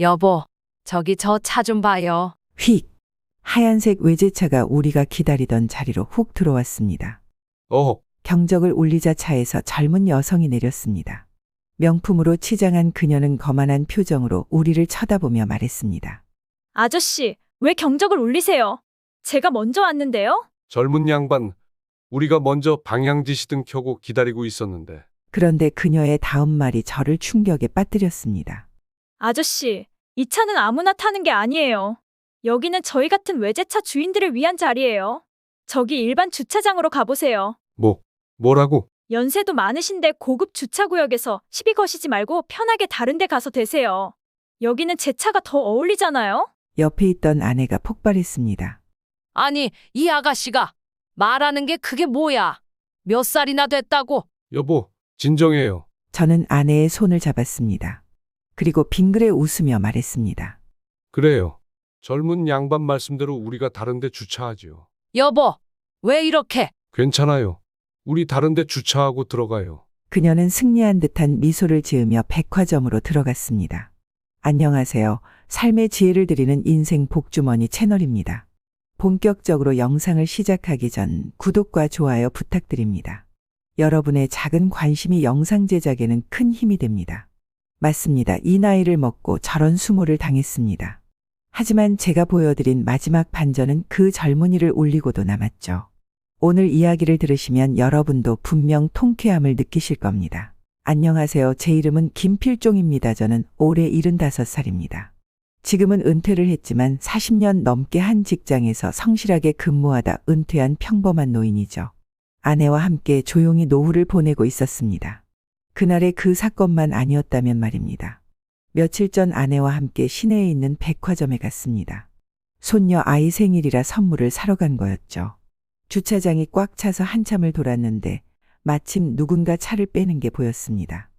여보, 저기 저 차 좀 봐요. 휙! 하얀색 외제차가 우리가 기다리던 자리로 훅 들어왔습니다. 경적을 울리자 차에서 젊은 여성이 내렸습니다. 명품으로 치장한 그녀는 거만한 표정으로 우리를 쳐다보며 말했습니다. 아저씨, 왜 경적을 울리세요? 제가 먼저 왔는데요? 젊은 양반, 우리가 먼저 방향지시등 켜고 기다리고 있었는데. 그런데 그녀의 다음 말이 저를 충격에 빠뜨렸습니다. 아저씨, 이 차는 아무나 타는 게 아니에요. 여기는 저희 같은 외제차 주인들을 위한 자리예요. 저기 일반 주차장으로 가보세요. 뭐라고? 연세도 많으신데 고급 주차구역에서 시비 거시지 말고 편하게 다른 데 가서 대세요. 여기는 제 차가 더 어울리잖아요? 옆에 있던 아내가 폭발했습니다. 아니, 이 아가씨가 말하는 게 그게 뭐야? 몇 살이나 됐다고? 여보, 진정해요. 저는 아내의 손을 잡았습니다. 그리고 빙그레 웃으며 말했습니다. 그래요. 젊은 양반 말씀대로 우리가 다른 데 주차하지요. 여보, 왜 이렇게? 괜찮아요. 우리 다른 데 주차하고 들어가요. 그녀는 승리한 듯한 미소를 지으며 백화점으로 들어갔습니다. 안녕하세요. 삶의 지혜를 드리는 인생 복주머니 채널입니다. 본격적으로 영상을 시작하기 전 구독과 좋아요 부탁드립니다. 여러분의 작은 관심이 영상 제작에는 큰 힘이 됩니다. 맞습니다. 이 나이를 먹고 저런 수모를 당했습니다. 하지만 제가 보여드린 마지막 반전은 그 젊은이를 울리고도 남았죠. 오늘 이야기를 들으시면 여러분도 분명 통쾌함을 느끼실 겁니다. 안녕하세요. 제 이름은 김필종입니다. 저는 올해 75살입니다. 지금은 은퇴를 했지만 40년 넘게 한 직장에서 성실하게 근무하다 은퇴한 평범한 노인이죠. 아내와 함께 조용히 노후를 보내고 있었습니다. 그날의 그 사건만 아니었다면 말입니다. 며칠 전 아내와 함께 시내에 있는 백화점에 갔습니다. 손녀 아이 생일이라 선물을 사러 간 거였죠. 주차장이 꽉 차서 한참을 돌았는데 마침 누군가 차를 빼는 게 보였습니다.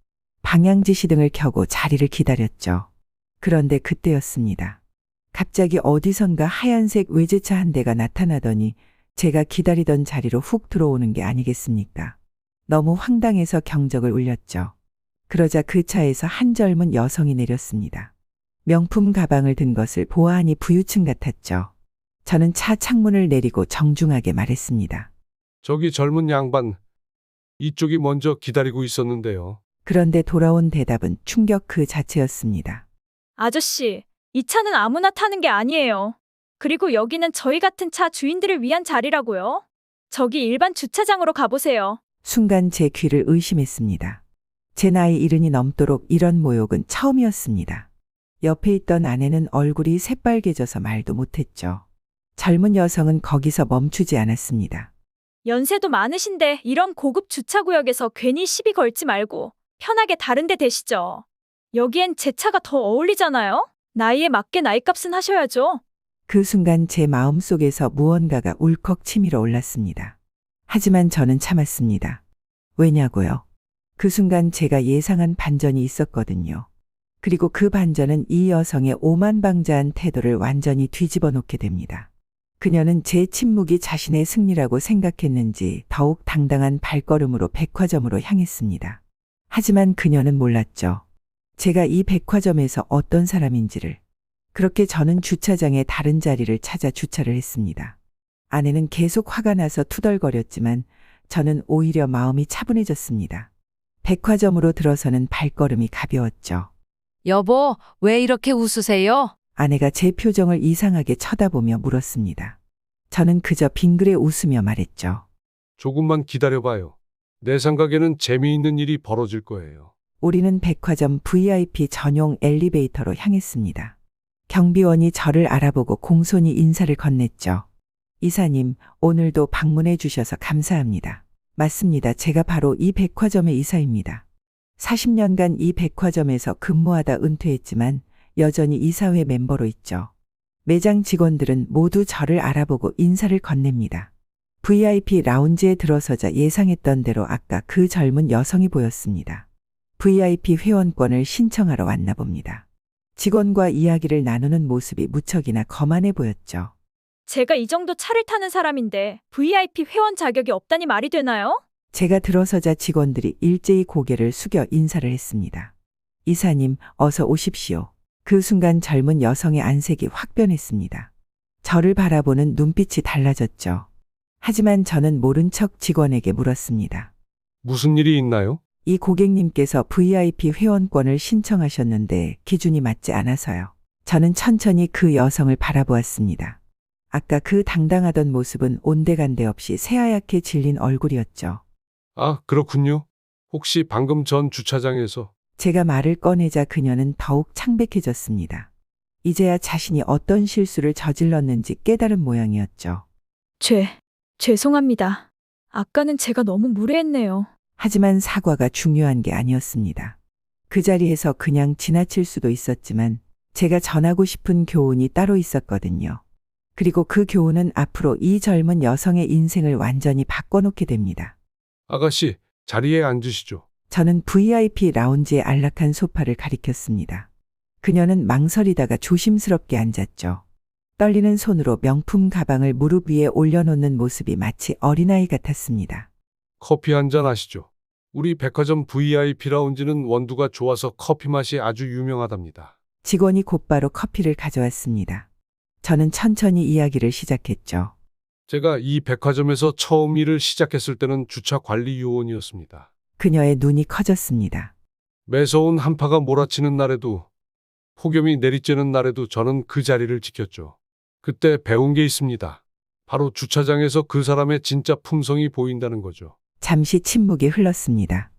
방향지시등을 켜고 자리를 기다렸죠. 그런데 그때였습니다. 갑자기 어디선가 하얀색 외제차 한 대가 나타나더니 제가 기다리던 자리로 훅 들어오는 게 아니겠습니까? 너무 황당해서 경적을 울렸죠. 그러자 그 차에서 한 젊은 여성이 내렸습니다. 명품 가방을 든 것을 보아하니 부유층 같았죠. 저는 차 창문을 내리고 정중하게 말했습니다. 저기 젊은 양반, 이쪽이 먼저 기다리고 있었는데요. 그런데 돌아온 대답은 충격 그 자체였습니다. 아저씨, 이 차는 아무나 타는 게 아니에요. 그리고 여기는 저희 같은 차 주인들을 위한 자리라고요. 저기 일반 주차장으로 가보세요. 순간 제 귀를 의심했습니다. 제 나이 70이 넘도록 이런 모욕은 처음이었습니다. 옆에 있던 아내는 얼굴이 새빨개져서 말도 못했죠. 젊은 여성은 거기서 멈추지 않았습니다. 연세도 많으신데 이런 고급 주차구역에서 괜히 시비 걸지 말고 편하게 다른 데 대시죠. 여기엔 제 차가 더 어울리잖아요? 나이에 맞게 나이값은 하셔야죠. 그 순간 제 마음속에서 무언가가 울컥 치밀어 올랐습니다. 하지만 저는 참았습니다. 왜냐고요? 그 순간 제가 예상한 반전이 있었거든요. 그리고 그 반전은 이 여성의 오만방자한 태도를 완전히 뒤집어 놓게 됩니다. 그녀는 제 침묵이 자신의 승리라고 생각했는지 더욱 당당한 발걸음으로 백화점으로 향했습니다. 하지만 그녀는 몰랐죠. 제가 이 백화점에서 어떤 사람인지를. 그렇게 저는 주차장의 다른 자리를 찾아 주차를 했습니다. 아내는 계속 화가 나서 투덜거렸지만 저는 오히려 마음이 차분해졌습니다. 백화점으로 들어서는 발걸음이 가벼웠죠. 여보, 왜 이렇게 웃으세요? 아내가 제 표정을 이상하게 쳐다보며 물었습니다. 저는 그저 빙그레 웃으며 말했죠. 조금만 기다려봐요. 내 생각에는 재미있는 일이 벌어질 거예요. 우리는 백화점 VIP 전용 엘리베이터로 향했습니다. 경비원이 저를 알아보고 공손히 인사를 건넸죠. 이사님, 오늘도 방문해 주셔서 감사합니다. 맞습니다. 제가 바로 이 백화점의 이사입니다. 40년간 이 백화점에서 근무하다 은퇴했지만 여전히 이사회 멤버로 있죠. 매장 직원들은 모두 저를 알아보고 인사를 건넵니다. VIP 라운지에 들어서자 예상했던 대로 아까 그 젊은 여성이 보였습니다. VIP 회원권을 신청하러 왔나 봅니다. 직원과 이야기를 나누는 모습이 무척이나 거만해 보였죠. 제가 이 정도 차를 타는 사람인데 VIP 회원 자격이 없다니 말이 되나요? 제가 들어서자 직원들이 일제히 고개를 숙여 인사를 했습니다. 이사님, 어서 오십시오. 그 순간 젊은 여성의 안색이 확 변했습니다. 저를 바라보는 눈빛이 달라졌죠. 하지만 저는 모른 척 직원에게 물었습니다. 무슨 일이 있나요? 이 고객님께서 VIP 회원권을 신청하셨는데 기준이 맞지 않아서요. 저는 천천히 그 여성을 바라보았습니다. 아까 그 당당하던 모습은 온데간데 없이 새하얗게 질린 얼굴이었죠. 아, 그렇군요. 혹시 방금 전 주차장에서 제가 말을 꺼내자 그녀는 더욱 창백해졌습니다. 이제야 자신이 어떤 실수를 저질렀는지 깨달은 모양이었죠. 죄송합니다. 아까는 제가 너무 무례했네요. 하지만 사과가 중요한 게 아니었습니다. 그 자리에서 그냥 지나칠 수도 있었지만 제가 전하고 싶은 교훈이 따로 있었거든요. 그리고 그 교훈은 앞으로 이 젊은 여성의 인생을 완전히 바꿔놓게 됩니다. 아가씨, 자리에 앉으시죠. 저는 VIP 라운지의 안락한 소파를 가리켰습니다. 그녀는 망설이다가 조심스럽게 앉았죠. 떨리는 손으로 명품 가방을 무릎 위에 올려놓는 모습이 마치 어린아이 같았습니다. 커피 한 잔 하시죠. 우리 백화점 VIP 라운지는 원두가 좋아서 커피 맛이 아주 유명하답니다. 직원이 곧바로 커피를 가져왔습니다. 저는 천천히 이야기를 시작했죠. 제가 이 백화점에서 처음 일을 시작했을 때는 주차 관리 요원이었습니다. 그녀의 눈이 커졌습니다. 매서운 한파가 몰아치는 날에도 폭염이 내리쬐는 날에도 저는 그 자리를 지켰죠. 그때 배운 게 있습니다. 바로 주차장에서 그 사람의 진짜 품성이 보인다는 거죠. 잠시 침묵이 흘렀습니다.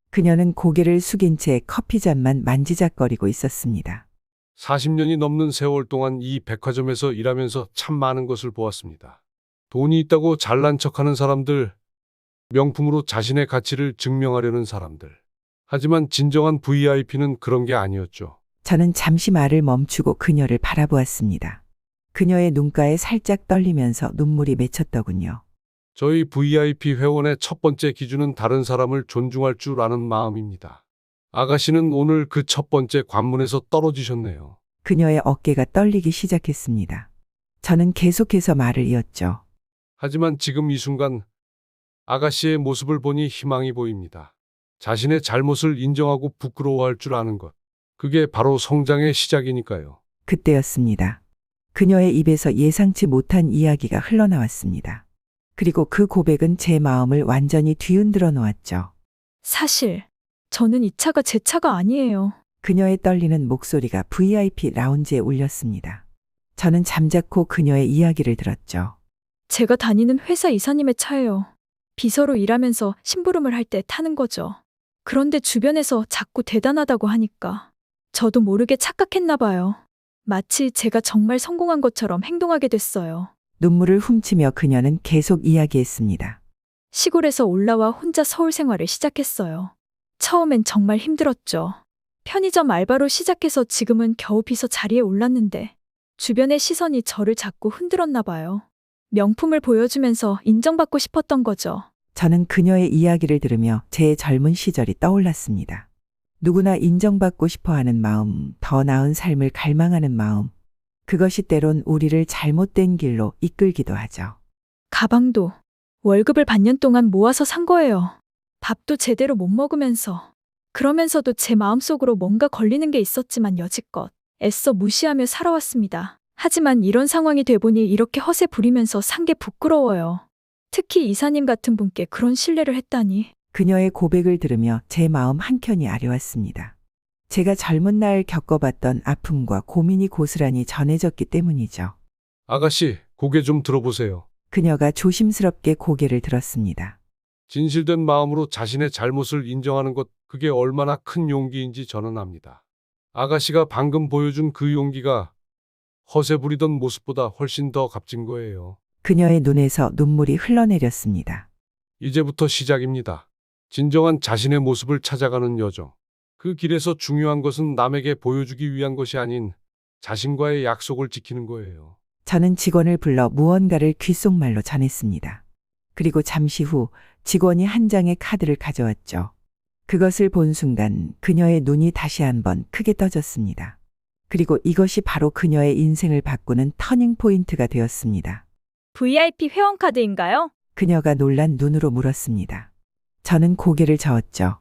그녀는 고개를 숙인 채 커피잔만 만지작거리고 있었습니다. 40년이 넘는 세월 동안 이 백화점에서 일하면서 참 많은 것을 보았습니다. 돈이 있다고 잘난 척하는 사람들, 명품으로 자신의 가치를 증명하려는 사람들. 하지만 진정한 VIP는 그런 게 아니었죠. 저는 잠시 말을 멈추고 그녀를 바라보았습니다. 그녀의 눈가에 살짝 떨리면서 눈물이 맺혔더군요. 저희 VIP 회원의 첫 번째 기준은 다른 사람을 존중할 줄 아는 마음입니다. 아가씨는 오늘 그 첫 번째 관문에서 떨어지셨네요. 그녀의 어깨가 떨리기 시작했습니다. 저는 계속해서 말을 이었죠. 하지만 지금 이 순간 아가씨의 모습을 보니 희망이 보입니다. 자신의 잘못을 인정하고 부끄러워할 줄 아는 것. 그게 바로 성장의 시작이니까요. 그때였습니다. 그녀의 입에서 예상치 못한 이야기가 흘러나왔습니다. 그리고 그 고백은 제 마음을 완전히 뒤흔들어 놓았죠. 사실 저는 이 차가 제 차가 아니에요. 그녀의 떨리는 목소리가 VIP 라운지에 울렸습니다. 저는 잠자코 그녀의 이야기를 들었죠. 제가 다니는 회사 이사님의 차예요. 비서로 일하면서 심부름을 할 때 타는 거죠. 그런데 주변에서 자꾸 대단하다고 하니까 저도 모르게 착각했나 봐요. 마치 제가 정말 성공한 것처럼 행동하게 됐어요. 눈물을 훔치며 그녀는 계속 이야기했습니다. 시골에서 올라와 혼자 서울 생활을 시작했어요. 처음엔 정말 힘들었죠. 편의점 알바로 시작해서 지금은 겨우 비서 자리에 올랐는데 주변의 시선이 저를 자꾸 흔들었나 봐요. 명품을 보여주면서 인정받고 싶었던 거죠. 저는 그녀의 이야기를 들으며 제 젊은 시절이 떠올랐습니다. 누구나 인정받고 싶어하는 마음, 더 나은 삶을 갈망하는 마음. 그것이 때론 우리를 잘못된 길로 이끌기도 하죠. 가방도 월급을 반년 동안 모아서 산 거예요. 밥도 제대로 못 먹으면서. 그러면서도 제 마음속으로 뭔가 걸리는 게 있었지만 여지껏 애써 무시하며 살아왔습니다. 하지만 이런 상황이 돼보니 이렇게 허세 부리면서 산 게 부끄러워요. 특히 이사님 같은 분께 그런 신뢰를 했다니. 그녀의 고백을 들으며 제 마음 한켠이 아려왔습니다. 제가 젊은 날 겪어봤던 아픔과 고민이 고스란히 전해졌기 때문이죠. 아가씨, 고개 좀 들어보세요. 그녀가 조심스럽게 고개를 들었습니다. 진실된 마음으로 자신의 잘못을 인정하는 것, 그게 얼마나 큰 용기인지 저는 압니다. 아가씨가 방금 보여준 그 용기가 허세 부리던 모습보다 훨씬 더 값진 거예요. 그녀의 눈에서 눈물이 흘러내렸습니다. 이제부터 시작입니다. 진정한 자신의 모습을 찾아가는 여정. 그 길에서 중요한 것은 남에게 보여주기 위한 것이 아닌 자신과의 약속을 지키는 거예요. 저는 직원을 불러 무언가를 귓속말로 전했습니다. 그리고 잠시 후 직원이 한 장의 카드를 가져왔죠. 그것을 본 순간 그녀의 눈이 다시 한번 크게 떠졌습니다. 그리고 이것이 바로 그녀의 인생을 바꾸는 터닝 포인트가 되었습니다. VIP 회원카드인가요? 그녀가 놀란 눈으로 물었습니다. 저는 고개를 저었죠.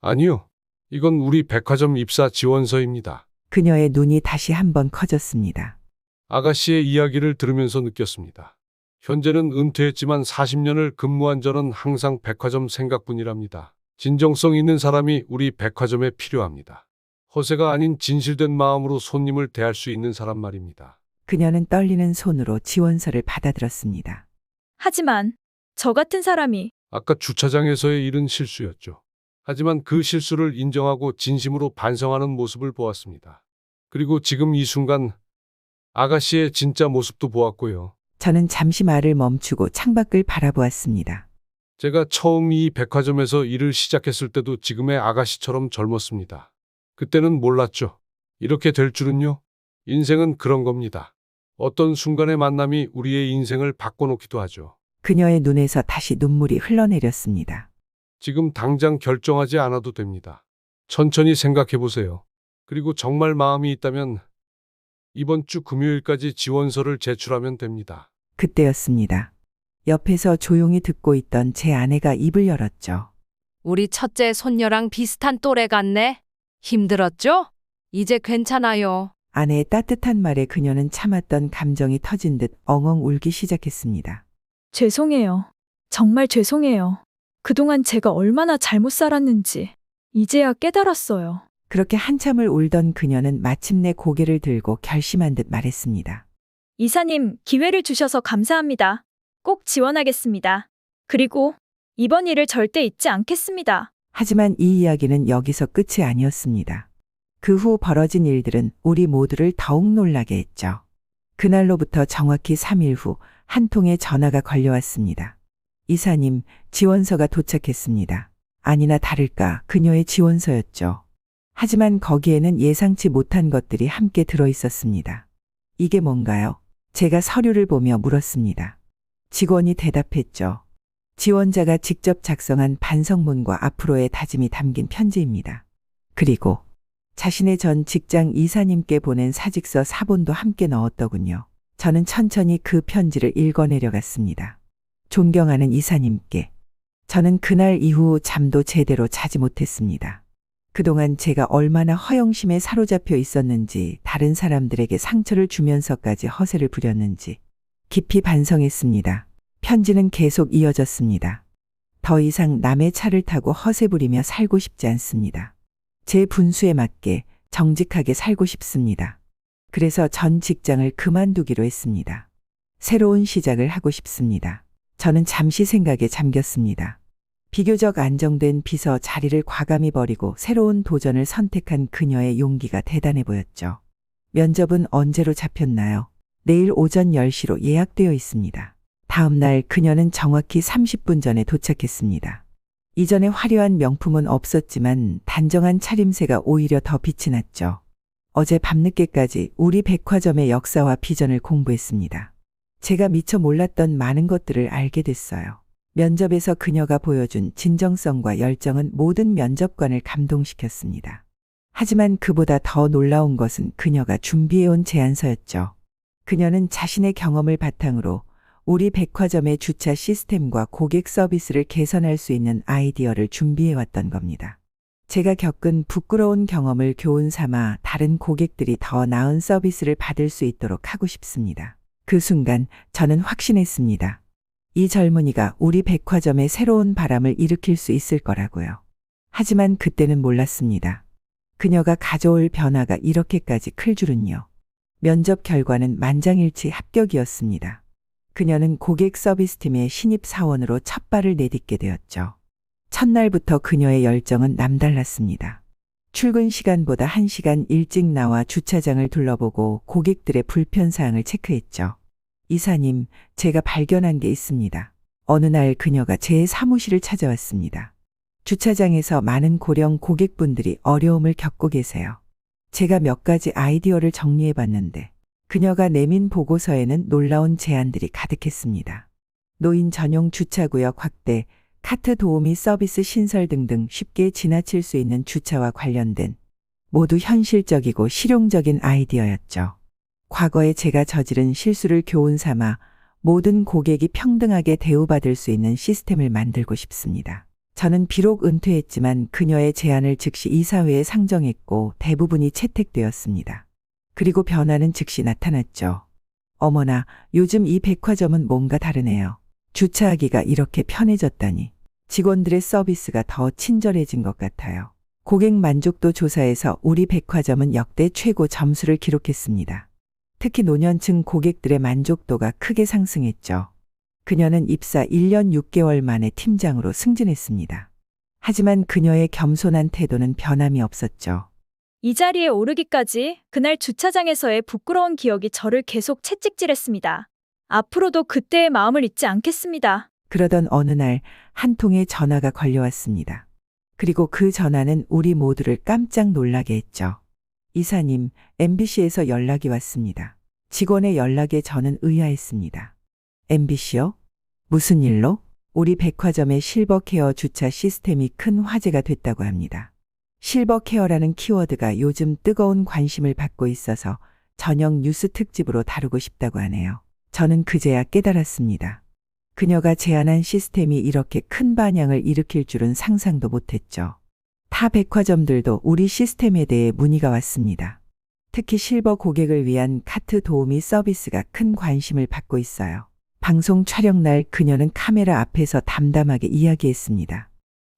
아니요. 이건 우리 백화점 입사 지원서입니다. 그녀의 눈이 다시 한번 커졌습니다. 아가씨의 이야기를 들으면서 느꼈습니다. 현재는 은퇴했지만 40년을 근무한 저는 항상 백화점 생각뿐이랍니다. 진정성 있는 사람이 우리 백화점에 필요합니다. 허세가 아닌 진실된 마음으로 손님을 대할 수 있는 사람 말입니다. 그녀는 떨리는 손으로 지원서를 받아들었습니다. 하지만 저 같은 사람이 아까 주차장에서의 일은 실수였죠. 하지만 그 실수를 인정하고 진심으로 반성하는 모습을 보았습니다. 그리고 지금 이 순간 아가씨의 진짜 모습도 보았고요. 저는 잠시 말을 멈추고 창밖을 바라보았습니다. 제가 처음 이 백화점에서 일을 시작했을 때도 지금의 아가씨처럼 젊었습니다. 그때는 몰랐죠. 이렇게 될 줄은요. 인생은 그런 겁니다. 어떤 순간의 만남이 우리의 인생을 바꿔놓기도 하죠. 그녀의 눈에서 다시 눈물이 흘러내렸습니다. 지금 당장 결정하지 않아도 됩니다. 천천히 생각해 보세요. 그리고 정말 마음이 있다면 이번 주 금요일까지 지원서를 제출하면 됩니다. 그때였습니다. 옆에서 조용히 듣고 있던 제 아내가 입을 열었죠. 우리 첫째 손녀랑 비슷한 또래 같네. 힘들었죠? 이제 괜찮아요. 아내의 따뜻한 말에 그녀는 참았던 감정이 터진 듯 엉엉 울기 시작했습니다. 죄송해요. 정말 죄송해요. 그동안 제가 얼마나 잘못 살았는지 이제야 깨달았어요. 그렇게 한참을 울던 그녀는 마침내 고개를 들고 결심한 듯 말했습니다. 이사님, 기회를 주셔서 감사합니다. 꼭 지원하겠습니다. 그리고 이번 일을 절대 잊지 않겠습니다. 하지만 이 이야기는 여기서 끝이 아니었습니다. 그 후 벌어진 일들은 우리 모두를 더욱 놀라게 했죠. 그날로부터 정확히 3일 후 한 통의 전화가 걸려왔습니다. 이사님, 지원서가 도착했습니다. 아니나 다를까 그녀의 지원서였죠. 하지만 거기에는 예상치 못한 것들이 함께 들어 있었습니다. 이게 뭔가요? 제가 서류를 보며 물었습니다. 직원이 대답했죠. 지원자가 직접 작성한 반성문과 앞으로의 다짐이 담긴 편지입니다. 그리고 자신의 전 직장 이사님께 보낸 사직서 사본도 함께 넣었더군요. 저는 천천히 그 편지를 읽어내려갔습니다. 존경하는 이사님께. 저는 그날 이후 잠도 제대로 자지 못했습니다. 그동안 제가 얼마나 허영심에 사로잡혀 있었는지, 다른 사람들에게 상처를 주면서까지 허세를 부렸는지 깊이 반성했습니다. 편지는 계속 이어졌습니다. 더 이상 남의 차를 타고 허세 부리며 살고 싶지 않습니다. 제 분수에 맞게 정직하게 살고 싶습니다. 그래서 전 직장을 그만두기로 했습니다. 새로운 시작을 하고 싶습니다. 저는 잠시 생각에 잠겼습니다. 비교적 안정된 비서 자리를 과감히 버리고 새로운 도전을 선택한 그녀의 용기가 대단해 보였죠. 면접은 언제로 잡혔나요? 내일 오전 10시로 예약되어 있습니다. 다음 날 그녀는 정확히 30분 전에 도착했습니다. 이전에 화려한 명품은 없었지만 단정한 차림새가 오히려 더 빛이 났죠. 어제 밤늦게까지 우리 백화점의 역사와 비전을 공부했습니다. 제가 미처 몰랐던 많은 것들을 알게 됐어요. 면접에서 그녀가 보여준 진정성과 열정은 모든 면접관을 감동시켰습니다. 하지만 그보다 더 놀라운 것은 그녀가 준비해온 제안서였죠. 그녀는 자신의 경험을 바탕으로 우리 백화점의 주차 시스템과 고객 서비스를 개선할 수 있는 아이디어를 준비해왔던 겁니다. 제가 겪은 부끄러운 경험을 교훈 삼아 다른 고객들이 더 나은 서비스를 받을 수 있도록 하고 싶습니다. 그 순간 저는 확신했습니다. 이 젊은이가 우리 백화점에 새로운 바람을 일으킬 수 있을 거라고요. 하지만 그때는 몰랐습니다. 그녀가 가져올 변화가 이렇게까지 클 줄은요. 면접 결과는 만장일치 합격이었습니다. 그녀는 고객 서비스팀의 신입 사원으로 첫 발을 내딛게 되었죠. 첫날부터 그녀의 열정은 남달랐습니다. 출근 시간보다 1시간 일찍 나와 주차장을 둘러보고 고객들의 불편사항을 체크했죠. 이사님, 제가 발견한 게 있습니다. 어느 날 그녀가 제 사무실을 찾아왔습니다. 주차장에서 많은 고령 고객분들이 어려움을 겪고 계세요. 제가 몇 가지 아이디어를 정리해 봤는데 그녀가 내민 보고서에는 놀라운 제안들이 가득했습니다. 노인 전용 주차구역 확대, 카트 도우미 서비스 신설 등등 쉽게 지나칠 수 있는 주차와 관련된 모두 현실적이고 실용적인 아이디어였죠. 과거에 제가 저지른 실수를 교훈 삼아 모든 고객이 평등하게 대우받을 수 있는 시스템을 만들고 싶습니다. 저는 비록 은퇴했지만 그녀의 제안을 즉시 이사회에 상정했고 대부분이 채택되었습니다. 그리고 변화는 즉시 나타났죠. 어머나, 요즘 이 백화점은 뭔가 다르네요. 주차하기가 이렇게 편해졌다니. 직원들의 서비스가 더 친절해진 것 같아요. 고객 만족도 조사에서 우리 백화점은 역대 최고 점수를 기록했습니다. 특히 노년층 고객들의 만족도가 크게 상승했죠. 그녀는 입사 1년 6개월 만에 팀장으로 승진했습니다. 하지만 그녀의 겸손한 태도는 변함이 없었죠. 이 자리에 오르기까지 그날 주차장에서의 부끄러운 기억이 저를 계속 채찍질했습니다. 앞으로도 그때의 마음을 잊지 않겠습니다. 그러던 어느 날 한 통의 전화가 걸려왔습니다. 그리고 그 전화는 우리 모두를 깜짝 놀라게 했죠. 이사님, MBC에서 연락이 왔습니다. 직원의 연락에 저는 의아했습니다. MBC요? 무슨 일로? 우리 백화점의 실버케어 주차 시스템이 큰 화제가 됐다고 합니다. 실버케어라는 키워드가 요즘 뜨거운 관심을 받고 있어서 저녁 뉴스 특집으로 다루고 싶다고 하네요. 저는 그제야 깨달았습니다. 그녀가 제안한 시스템이 이렇게 큰 반향을 일으킬 줄은 상상도 못했죠. 타 백화점들도 우리 시스템에 대해 문의가 왔습니다. 특히 실버 고객을 위한 카트 도우미 서비스가 큰 관심을 받고 있어요. 방송 촬영 날 그녀는 카메라 앞에서 담담하게 이야기했습니다.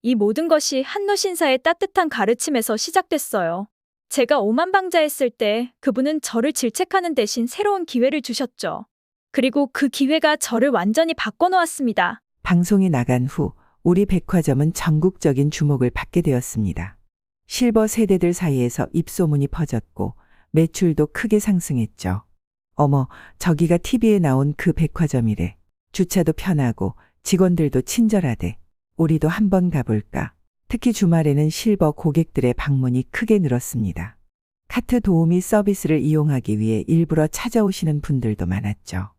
이 모든 것이 한노 신사의 따뜻한 가르침에서 시작됐어요. 제가 오만방자했을 때 그분은 저를 질책하는 대신 새로운 기회를 주셨죠. 그리고 그 기회가 저를 완전히 바꿔놓았습니다. 방송이 나간 후 우리 백화점은 전국적인 주목을 받게 되었습니다. 실버 세대들 사이에서 입소문이 퍼졌고 매출도 크게 상승했죠. 어머, 저기가 TV에 나온 그 백화점이래. 주차도 편하고 직원들도 친절하대. 우리도 한번 가볼까? 특히 주말에는 실버 고객들의 방문이 크게 늘었습니다. 카트 도우미 서비스를 이용하기 위해 일부러 찾아오시는 분들도 많았죠.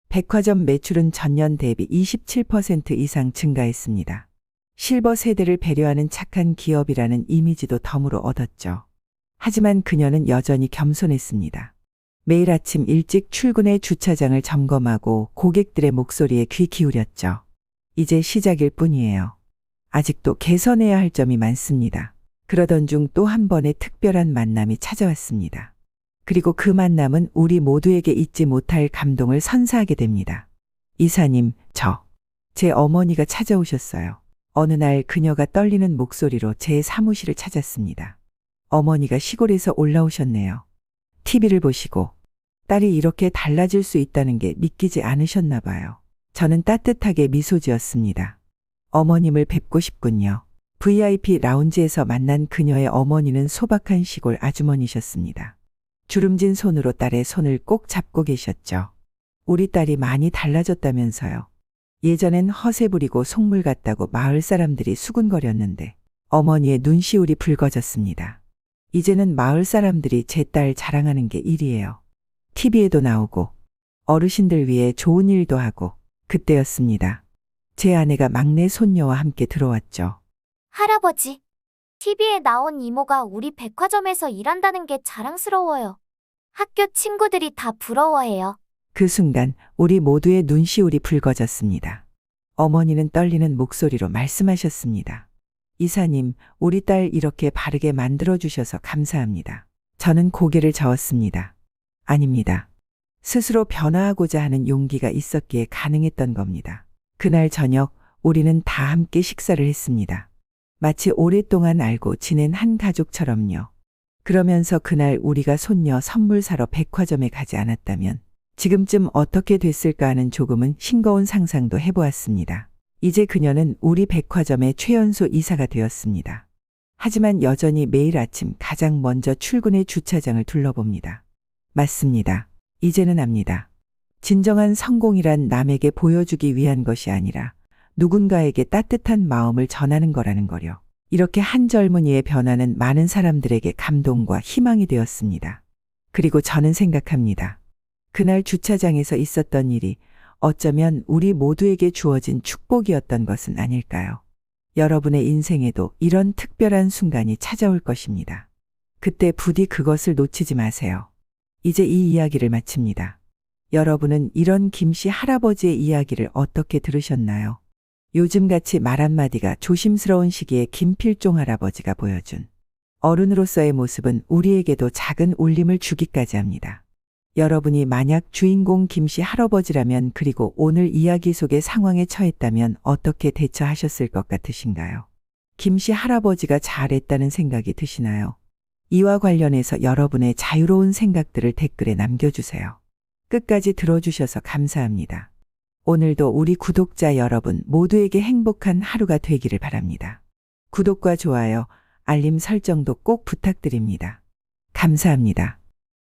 백화점 매출은 전년 대비 27% 이상 증가했습니다. 실버 세대를 배려하는 착한 기업이라는 이미지도 덤으로 얻었죠. 하지만 그녀는 여전히 겸손했습니다. 매일 아침 일찍 출근해 주차장을 점검하고 고객들의 목소리에 귀 기울였죠. 이제 시작일 뿐이에요. 아직도 개선해야 할 점이 많습니다. 그러던 중 또 한 번의 특별한 만남이 찾아왔습니다. 그리고 그 만남은 우리 모두에게 잊지 못할 감동을 선사하게 됩니다. 이사님, 제 어머니가 찾아오셨어요. 어느 날 그녀가 떨리는 목소리로 제 사무실을 찾았습니다. 어머니가 시골에서 올라오셨네요. TV를 보시고 딸이 이렇게 달라질 수 있다는 게 믿기지 않으셨나 봐요. 저는 따뜻하게 미소 지었습니다. 어머님을 뵙고 싶군요. VIP 라운지에서 만난 그녀의 어머니는 소박한 시골 아주머니셨습니다. 주름진 손으로 딸의 손을 꼭 잡고 계셨죠. 우리 딸이 많이 달라졌다면서요. 예전엔 허세 부리고 속물 같다고 마을 사람들이 수군거렸는데 어머니의 눈시울이 붉어졌습니다. 이제는 마을 사람들이 제 딸 자랑하는 게 일이에요. TV에도 나오고 어르신들 위해 좋은 일도 하고. 그때였습니다. 제 아내가 막내 손녀와 함께 들어왔죠. 할아버지, TV에 나온 이모가 우리 백화점에서 일한다는 게 자랑스러워요. 학교 친구들이 다 부러워해요. 그 순간 우리 모두의 눈시울이 붉어졌습니다. 어머니는 떨리는 목소리로 말씀하셨습니다. 이사님, 우리 딸 이렇게 바르게 만들어주셔서 감사합니다. 저는 고개를 저었습니다. 아닙니다. 스스로 변화하고자 하는 용기가 있었기에 가능했던 겁니다. 그날 저녁 우리는 다 함께 식사를 했습니다. 마치 오랫동안 알고 지낸 한 가족처럼요. 그러면서 그날 우리가 손녀 선물 사러 백화점에 가지 않았다면 지금쯤 어떻게 됐을까 하는 조금은 싱거운 상상도 해보았습니다. 이제 그녀는 우리 백화점의 최연소 이사가 되었습니다. 하지만 여전히 매일 아침 가장 먼저 출근해 주차장을 둘러봅니다. 맞습니다. 이제는 압니다. 진정한 성공이란 남에게 보여주기 위한 것이 아니라 누군가에게 따뜻한 마음을 전하는 거라는 거요. 이렇게 한 젊은이의 변화는 많은 사람들에게 감동과 희망이 되었습니다. 그리고 저는 생각합니다. 그날 주차장에서 있었던 일이 어쩌면 우리 모두에게 주어진 축복이었던 것은 아닐까요? 여러분의 인생에도 이런 특별한 순간이 찾아올 것입니다. 그때 부디 그것을 놓치지 마세요. 이제 이 이야기를 마칩니다. 여러분은 이런 김씨 할아버지의 이야기를 어떻게 들으셨나요? 요즘같이 말 한마디가 조심스러운 시기에 김필종 할아버지가 보여준 어른으로서의 모습은 우리에게도 작은 울림을 주기까지 합니다. 여러분이 만약 주인공 김씨 할아버지라면 그리고 오늘 이야기 속의 상황에 처했다면 어떻게 대처하셨을 것 같으신가요? 김씨 할아버지가 잘했다는 생각이 드시나요? 이와 관련해서 여러분의 자유로운 생각들을 댓글에 남겨주세요. 끝까지 들어주셔서 감사합니다. 오늘도 우리 구독자 여러분 모두에게 행복한 하루가 되기를 바랍니다. 구독과 좋아요, 알림 설정도 꼭 부탁드립니다. 감사합니다.